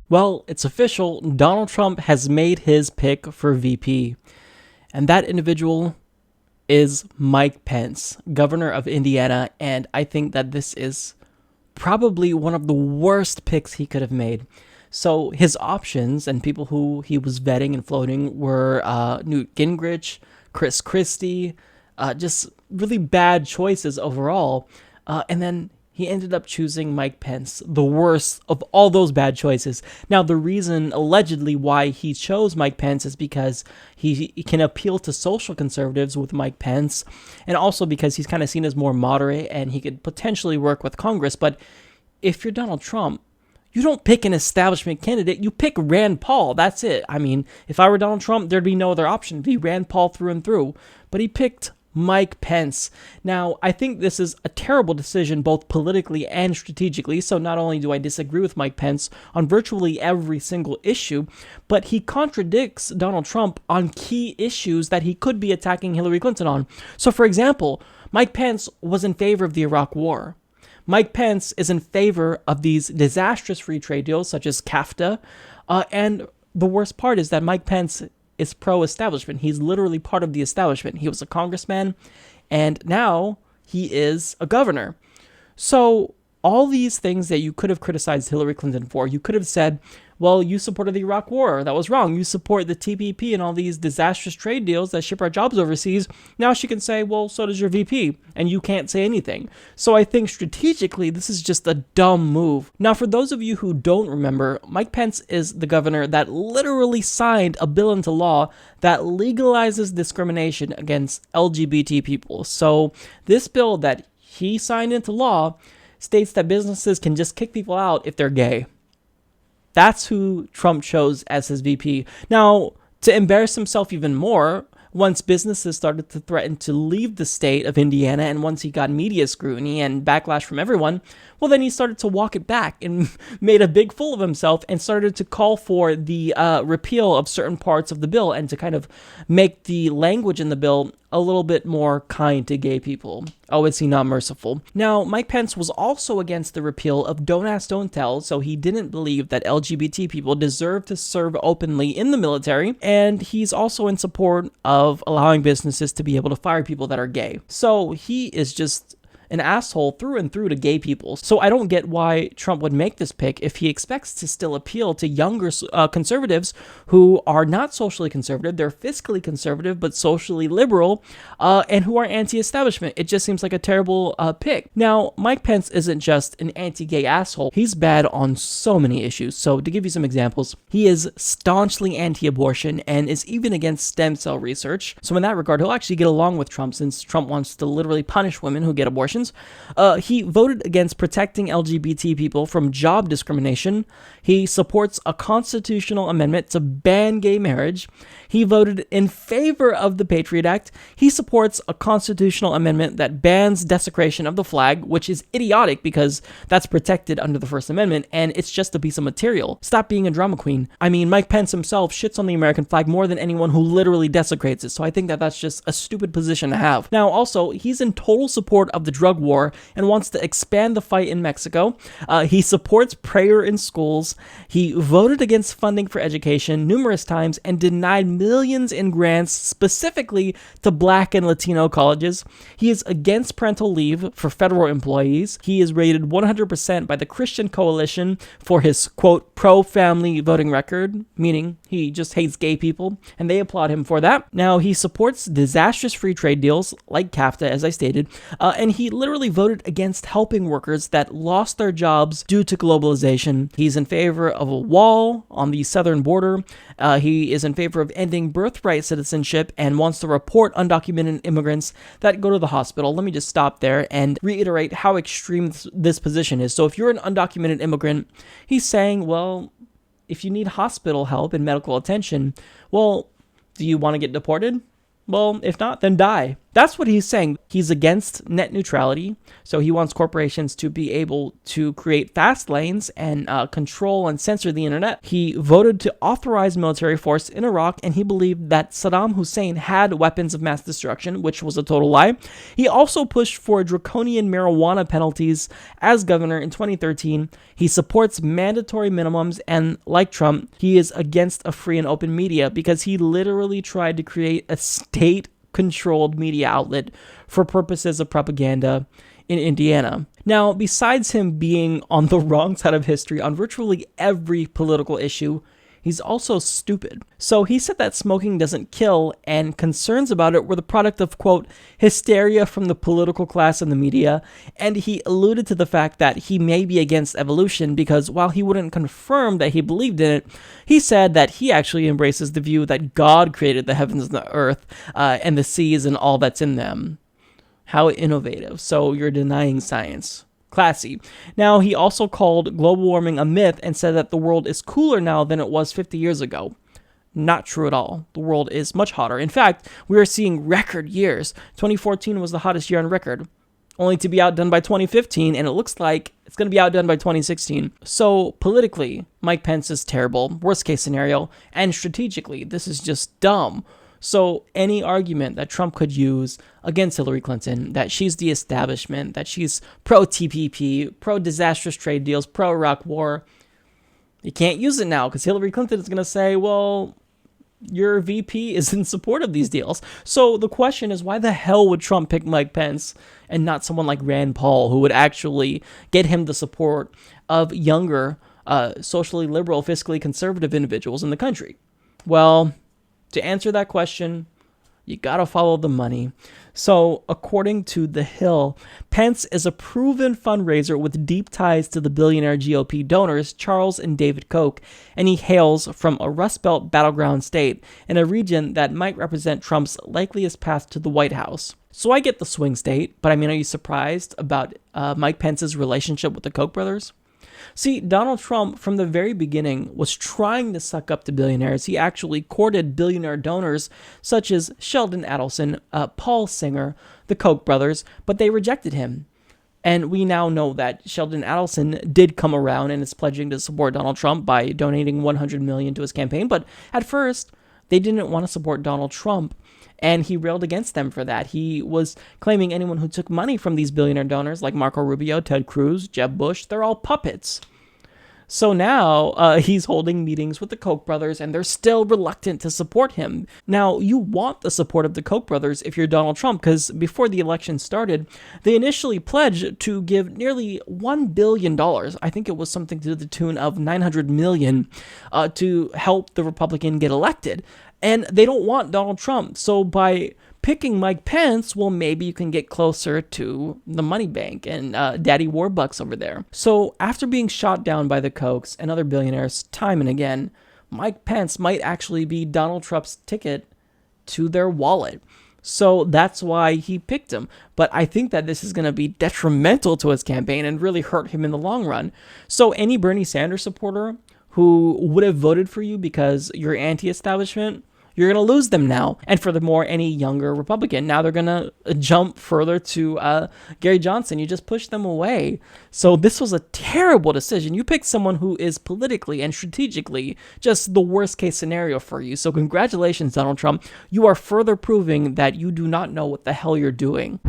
Well, it's official. Donald Trump has made his pick for VP, and that individual is Mike Pence, governor of Indiana, and I think that this is probably one of the worst picks he could have made. So his options and people who he was vetting and floating were Newt Gingrich, Chris Christie, just really bad choices overall. And then he ended up choosing Mike Pence, the worst of all those bad choices. Now, the reason allegedly why he chose Mike Pence is because he can appeal to social conservatives with Mike Pence, and also because he's kind of seen as more moderate and he could potentially work with Congress. But if you're Donald Trump, you don't pick an establishment candidate, you pick Rand Paul. That's it. I mean, if I were Donald Trump, there'd be no other option. It'd be Rand Paul through and through. But he picked Mike Pence. Now, I think this is a terrible decision both politically and strategically, so not only do I disagree with Mike Pence on virtually every single issue, but he contradicts Donald Trump on key issues that he could be attacking Hillary Clinton on. So, for example, Mike Pence was in favor of the Iraq War. Mike Pence is in favor of these disastrous free trade deals such as CAFTA, and the worst part is that Mike Pence is pro-establishment. He's literally part of the establishment. He was a congressman, and now he is a governor. So all these things that you could have criticized Hillary Clinton for, you could have said, well, you supported the Iraq War. That was wrong. You support the TPP and all these disastrous trade deals that ship our jobs overseas. Now she can say, well, so does your VP, and you can't say anything. So I think strategically, this is just a dumb move. Now, for those of you who don't remember, Mike Pence is the governor that literally signed a bill into law that legalizes discrimination against LGBT people. So this bill that he signed into law states that businesses can just kick people out if they're gay. That's who Trump chose as his VP. Now, to embarrass himself even more, once businesses started to threaten to leave the state of Indiana, and once he got media scrutiny and backlash from everyone, well, then he started to walk it back and made a big fool of himself and started to call for the repeal of certain parts of the bill and to kind of make the language in the bill a little bit more kind to gay people. Oh, is he not merciful? Now, Mike Pence was also against the repeal of Don't Ask, Don't Tell, so he didn't believe that LGBT people deserve to serve openly in the military, and he's also in support of allowing businesses to be able to fire people that are gay. So he is just an asshole through and through to gay people. So I don't get why Trump would make this pick if he expects to still appeal to younger conservatives who are not socially conservative. They're fiscally conservative, but socially liberal, and who are anti-establishment. It just seems like a terrible pick. Now, Mike Pence isn't just an anti-gay asshole. He's bad on so many issues. So to give you some examples, he is staunchly anti-abortion and is even against stem cell research. So in that regard, he'll actually get along with Trump since Trump wants to literally punish women who get abortions. He voted against protecting LGBT people from job discrimination. He supports a constitutional amendment to ban gay marriage. He voted in favor of the Patriot Act. He supports a constitutional amendment that bans desecration of the flag, which is idiotic because that's protected under the First Amendment, and it's just a piece of material. Stop being a drama queen. I mean, Mike Pence himself shits on the American flag more than anyone who literally desecrates it, so I think that that's just a stupid position to have. Now, also, he's in total support of the drug war and wants to expand the fight in Mexico. He supports prayer in schools. He voted against funding for education numerous times and denied millions in grants specifically to Black and Latino colleges. He is against parental leave for federal employees. He is rated 100% by the Christian Coalition for his, quote, pro-family voting record, meaning he just hates gay people, and they applaud him for that. Now, he supports disastrous free trade deals like CAFTA, as I stated, and he literally voted against helping workers that lost their jobs due to globalization. He's in favor of a wall on the southern border. He is in favor of ending birthright citizenship and wants to report undocumented immigrants that go to the hospital. Let me just stop there and reiterate how extreme this position is. So if you're an undocumented immigrant, he's saying, well, if you need hospital help and medical attention, well, do you want to get deported? Well, if not, then die. That's what he's saying. He's against net neutrality, so he wants corporations to be able to create fast lanes and control and censor the internet. He voted to authorize military force in Iraq, and he believed that Saddam Hussein had weapons of mass destruction, which was a total lie. He also pushed for draconian marijuana penalties as governor in 2013. He supports mandatory minimums, and like Trump, he is against a free and open media because he literally tried to create a state-controlled media outlet for purposes of propaganda in Indiana. Now, besides him being on the wrong side of history on virtually every political issue, he's also stupid. So he said that smoking doesn't kill, and concerns about it were the product of, quote, hysteria from the political class and the media, and he alluded to the fact that he may be against evolution because while he wouldn't confirm that he believed in it, he said that he actually embraces the view that God created the heavens and the earth and the seas and all that's in them. How innovative. So you're denying science. Classy. Now, he also called global warming a myth and said that the world is cooler now than it was 50 years ago. Not true at all. The world is much hotter. In fact, we are seeing record years. 2014 was the hottest year on record, only to be outdone by 2015, and it looks like it's going to be outdone by 2016. So, politically, Mike Pence is terrible, worst case scenario, and strategically, this is just dumb. So any argument that Trump could use against Hillary Clinton, that she's the establishment, that she's pro-TPP, pro-disastrous trade deals, pro-Iraq war, you can't use it now because Hillary Clinton is going to say, well, your VP is in support of these deals. So the question is, why the hell would Trump pick Mike Pence and not someone like Rand Paul, who would actually get him the support of younger, socially liberal, fiscally conservative individuals in the country? Well, to answer that question, you gotta follow the money. So, according to The Hill, Pence is a proven fundraiser with deep ties to the billionaire GOP donors Charles and David Koch, and he hails from a Rust Belt battleground state in a region that might represent Trump's likeliest path to the White House. So I get the swing state, but I mean, are you surprised about Mike Pence's relationship with the Koch brothers? See, Donald Trump, from the very beginning, was trying to suck up to billionaires. He actually courted billionaire donors such as Sheldon Adelson, Paul Singer, the Koch brothers, but they rejected him. And we now know that Sheldon Adelson did come around and is pledging to support Donald Trump by donating $100 million to his campaign. But at first, they didn't want to support Donald Trump, and he railed against them for that. He was claiming anyone who took money from these billionaire donors, like Marco Rubio, Ted Cruz, Jeb Bush, they're all puppets. So now he's holding meetings with the Koch brothers, and they're still reluctant to support him. Now, you want the support of the Koch brothers if you're Donald Trump, because before the election started, they initially pledged to give nearly $1 billion. I think it was something to the tune of $900 million to help the Republican get elected. And they don't want Donald Trump. So by picking Mike Pence, well, maybe you can get closer to the money bank and Daddy Warbucks over there. So after being shot down by the Kochs and other billionaires time and again, Mike Pence might actually be Donald Trump's ticket to their wallet. So that's why he picked him. But I think that this is going to be detrimental to his campaign and really hurt him in the long run. So any Bernie Sanders supporter who would have voted for you because you're anti-establishment, you're going to lose them now. And furthermore, any younger Republican, now they're going to jump further to Gary Johnson. You just push them away. So this was a terrible decision. You picked someone who is politically and strategically just the worst case scenario for you. So congratulations, Donald Trump. You are further proving that you do not know what the hell you're doing.